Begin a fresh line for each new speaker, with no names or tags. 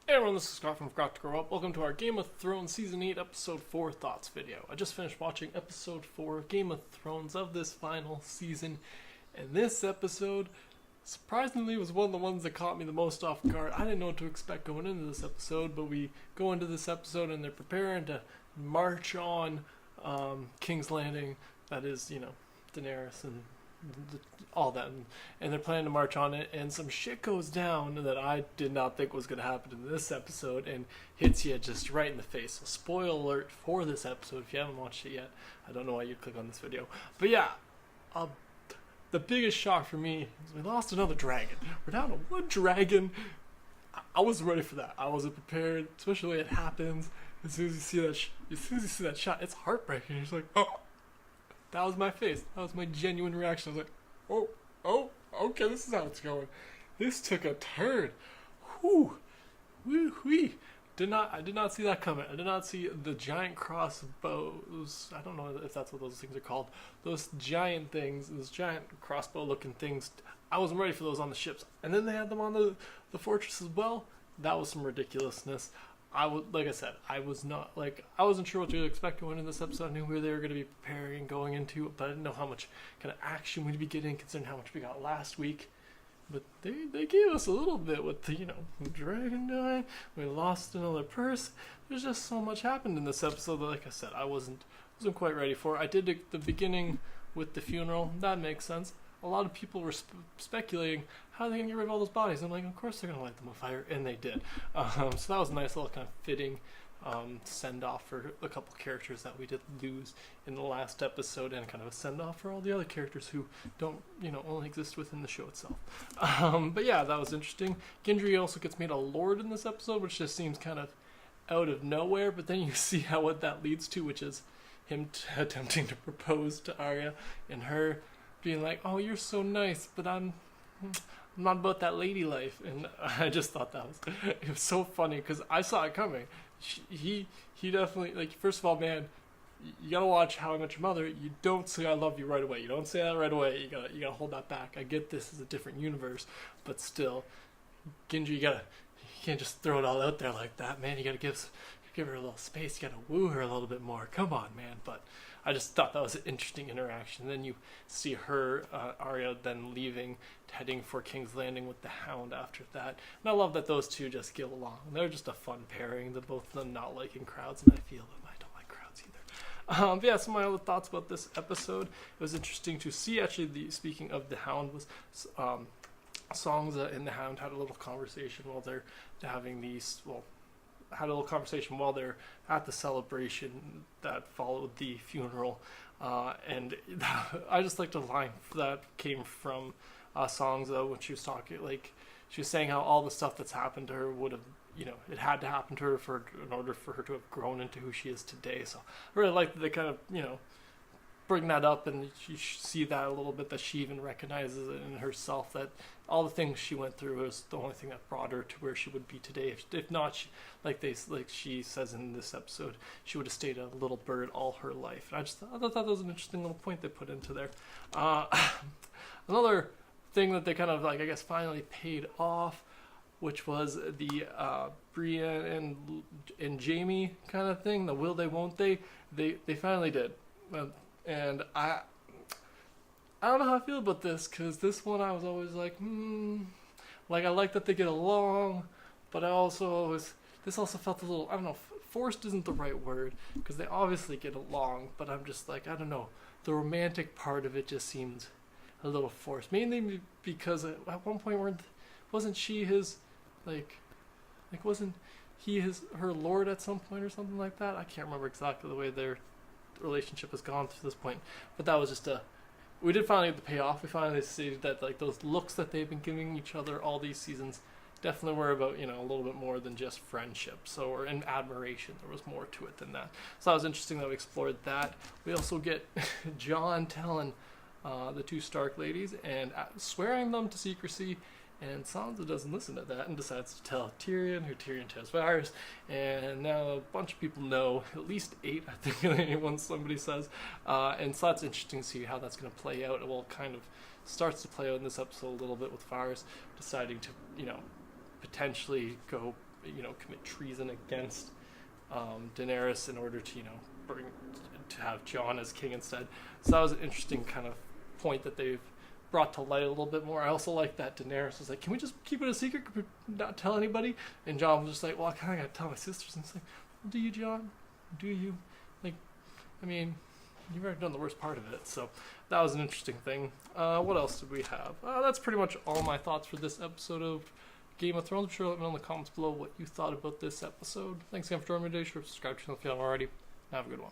Hey everyone, this is Scott from Forgot to Grow Up. Welcome to our Game of Thrones Season 8 Episode 4 Thoughts video. I just finished watching Episode 4 Game of Thrones of this final season, and this episode, surprisingly, was one of the ones that caught me the most off guard. I didn't know what to expect going into this episode, but we go into this episode and they're preparing to march on King's Landing. That is, Daenerys and all that, and they're planning to march on it, and some shit goes down that I did not think was going to happen in this episode and hits you just right in the face. So spoiler alert for this episode if you haven't watched it yet. I don't know why you'd click on this video, but yeah, the biggest shock for me is we lost another dragon. We're down to one dragon. I wasn't ready for that. I wasn't prepared, especially when it happens. As soon as you see that shot, it's heartbreaking. You're just like, oh. That was my face. That was my genuine reaction. I was like, oh, okay, this is how it's going. This took a turn. Whew. Wee. I did not see that coming. I did not see the giant crossbows. I don't know if that's what those things are called. Those giant things, those giant crossbow looking things. I wasn't ready for those on the ships. And then they had them on the fortress as well. That was some ridiculousness. Like I said, I wasn't sure what to expect going into this episode. I knew where they were going to be preparing going into, but I didn't know how much kind of action we'd be getting considering how much we got last week. But they gave us a little bit with the, dragon dying. We lost another person. There's just so much happened in this episode that, like I said, I wasn't quite ready for. I did the beginning with the funeral. That makes sense. A lot of people were speculating how are they going to get rid of all those bodies. I'm like, of course they're going to light them on fire, and they did. So that was a nice little kind of fitting send-off for a couple characters that we did lose in the last episode, and kind of a send-off for all the other characters who don't, only exist within the show itself. But yeah, that was interesting. Gendry also gets made a lord in this episode, which just seems kind of out of nowhere, but then you see what that leads to, which is him attempting to propose to Arya, and her being like, oh, you're so nice, but I'm not about that lady life. And I just thought it was so funny because I saw it coming. He definitely, like, first of all, man, you gotta watch How I Met Your Mother. You don't say I love you right away. You don't say that right away. You gotta hold that back. I get this is a different universe, but still, Gendry, you can't just throw it all out there like that, man. You gotta give her a little space. You gotta woo her a little bit more. Come on, man. But I just thought that was an interesting interaction. Then you see her, Arya, then leaving, heading for King's Landing with the Hound after that. And I love that those two just get along. They're just a fun pairing, the both of them not liking crowds, and I feel them. I don't like crowds either. But yeah, some of my other thoughts about this episode. It was interesting to see, actually, speaking of the Hound, was Sansa and the Hound had a little conversation while they're having these, had a little conversation while they're at the celebration that followed the funeral, and I just liked a line that came from Sansa when she was talking, like she was saying how all the stuff that's happened to her would have, it had to happen to her in order for her to have grown into who she is today. So I really like that they kind of, bring that up, and you see that a little bit, that she even recognizes it in herself, that all the things she went through is the only thing that brought her to where she would be today. If not, like she says in this episode, she would have stayed a little bird all her life. And I thought that was an interesting little point they put into there. Another thing that they kind of, like, I guess finally paid off, which was the Brienne and Jaime kind of thing, the will they won't they finally did. And I don't know how I feel about this, because this one I was always like, like, I like that they get along, but this also felt a little, I don't know, forced isn't the right word, because they obviously get along, but I'm just like, I don't know, the romantic part of it just seemed a little forced, mainly because at one point wasn't she his, wasn't he her lord at some point or something like that? I can't remember exactly the way their relationship has gone to this point, but that was just we did finally get the payoff. We finally see that, like, those looks that they've been giving each other all these seasons definitely were about, a little bit more than just friendship, or in admiration. There was more to it than that, so that was interesting that we explored that. We also get Jon telling the two Stark ladies and swearing them to secrecy, and Sansa doesn't listen to that and decides to tell Tyrion, who Tyrion tells Varys, and now a bunch of people know, at least 8, I think, once somebody says, and so that's interesting to see how that's going to play out. It will kind of starts to play out in this episode a little bit with Varys deciding to, potentially go commit treason against Daenerys in order to to have Jon as king instead. So that was an interesting kind of point that they've brought to light a little bit more. I also like that Daenerys was like, can we just keep it a secret? Can we not tell anybody? And Jon was just like, well, I kind of got to tell my sisters. And it's like, well, do you, Jon? Do you? Like, I mean, you've already done the worst part of it. So that was an interesting thing. What else did we have? That's pretty much all my thoughts for this episode of Game of Thrones. I'm sure let me know in the comments below what you thought about this episode. Thanks again for joining me today. Sure to subscribe to the channel if you haven't already. Have a good one.